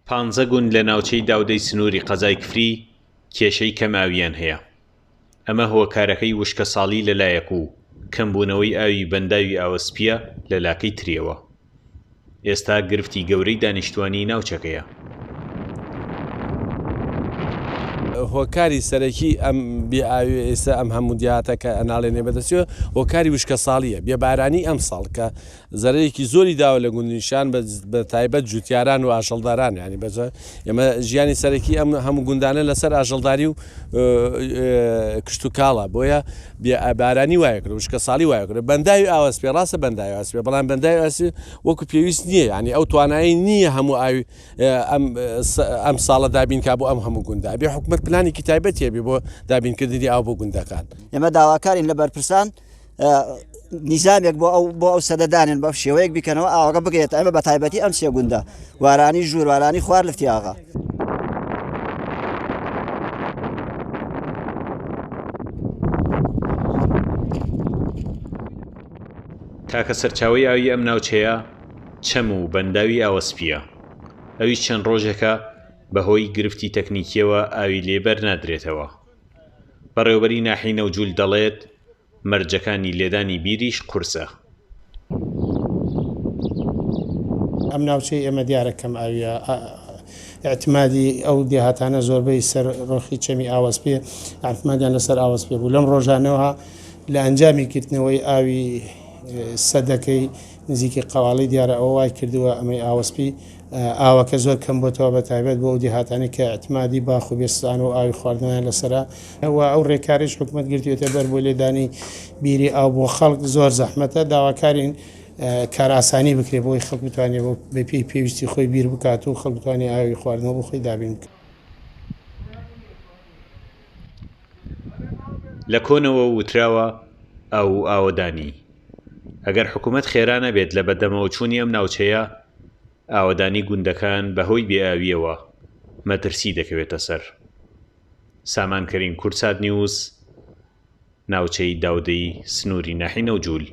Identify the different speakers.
Speaker 1: 15 گوند لە ناوچەی داودەی سنووری قەزای کفری کێشەی کەماویان هەیە. ئەمە هۆکارەکەی وشکە ساڵی لەلایەک و کەمبوونەوەی ئاوی بەنداوی ئاوەسپیە لە لاکەی ترێوە. ئێستا گرفتی گەورەی دانیشتوانی ناوچەکەیە.
Speaker 2: هۆکاری سەرەکی ئەم بێئاوی ئێستا ئەم هەموو دیاتە کە ئەناڵێنێ بەدەستیەوە هۆکاری وشکە ساڵیە بێبارانی ئەم ساڵ کە زەرەیەکی زۆری داوە لە گوندنیشان بە تایبەت جوتیاران و ئاژەڵداران ینی بەجە ئێمە ژیانی سەرەکی ئەم هەموو گوندانە لەسەر ئاژەڵداری و کشت و کاڵە بۆیە بارانی وایەکرد وشکە ساڵی وایەکرد بەنداوی ئاوەسپێ ڕاستە بەنداوی ئاوەسپێ بەڵام بەنداوی ئاوەسپێ وەکو پێویست نییە ینی ئەو توانایی نییە هەموو ئاوی ئەم ساڵە دابین کا بۆ ئەم هەموو گوندا بێ حکومەت پلانێکی تایبەت هەبێ بۆ دابینکردنی ئاو بۆ گوندەکان.
Speaker 3: ئێمە داواکارین لە بەرپرسان نیزامێک بۆ ئەو سەدەدانێن بە شێوەیەک بکەنەوە ئاوەکە بگرێت ئەمە بە تایبەتی ئەم سێ گوندە وارانی ژوور وارانی خوار لفتی ئاغا.
Speaker 1: تاکە سەرچاوی ئاوی ئەم ناوچەیە چەم و بەنداوی ئاوەسپیە. ئەویش چەند ڕۆژێکە بەهۆی گرفتی تەکنیکیەوە ئاوی لێبەر نادرێتەوە. بەڕێوەبەری ناحی نەوجول دەڵێت مەرجەکانی لێدانی بیریش قورسە.
Speaker 4: ئەم ناوچەی ئێمە دیارەکەم ئاویە اعتمادی ئەو دێهاتانە زۆربەی سەر ڕۆخی چەمی ئاوەسپێ اعتمادیان لەسەر ئاوەسپێ بوو لەم ڕۆژانەوە لە ئەنجامی کردنەوەی ئاوی سەدەکەی نزیکی قەواڵی دیارە ئەوە وای کردووە ئەمەی ئاوەسپی ئاوەکە زۆر کەم بۆتەوە بە تایبەت بۆ ئەو دیهاتانی کە اعتمادی باخ و بێستان و ئاوی خواردنیان لەسرە ئەوە ئەو ڕێکاریش حکومەت گرتوێتە بەر بۆ لێدانی بیری ئاو بۆ خەڵک زۆر زەحمەتە داواکارین کاراسانی بکرێت بۆی خەڵک بتوانێت بۆ بە پێی پێویستی خۆی بیر بکات و خەڵک بتوانێت ئاوی خواردنەوە بۆ خۆی دابین بکات.
Speaker 1: لە کۆنەوە وتراوە ئەو ئاوەدانی ئەگەر حکومەت خێرانە بێت لە بەردەمەوە چوونی ئەم ناوچەیە ئاوەدانی گوندەکان بەهۆی بێئاویەوە مەترسی دەکەوێتە سەر. سامانکەرین کورسات نیوز، ناوچەی داودەی سنووری ناحی نەوجول.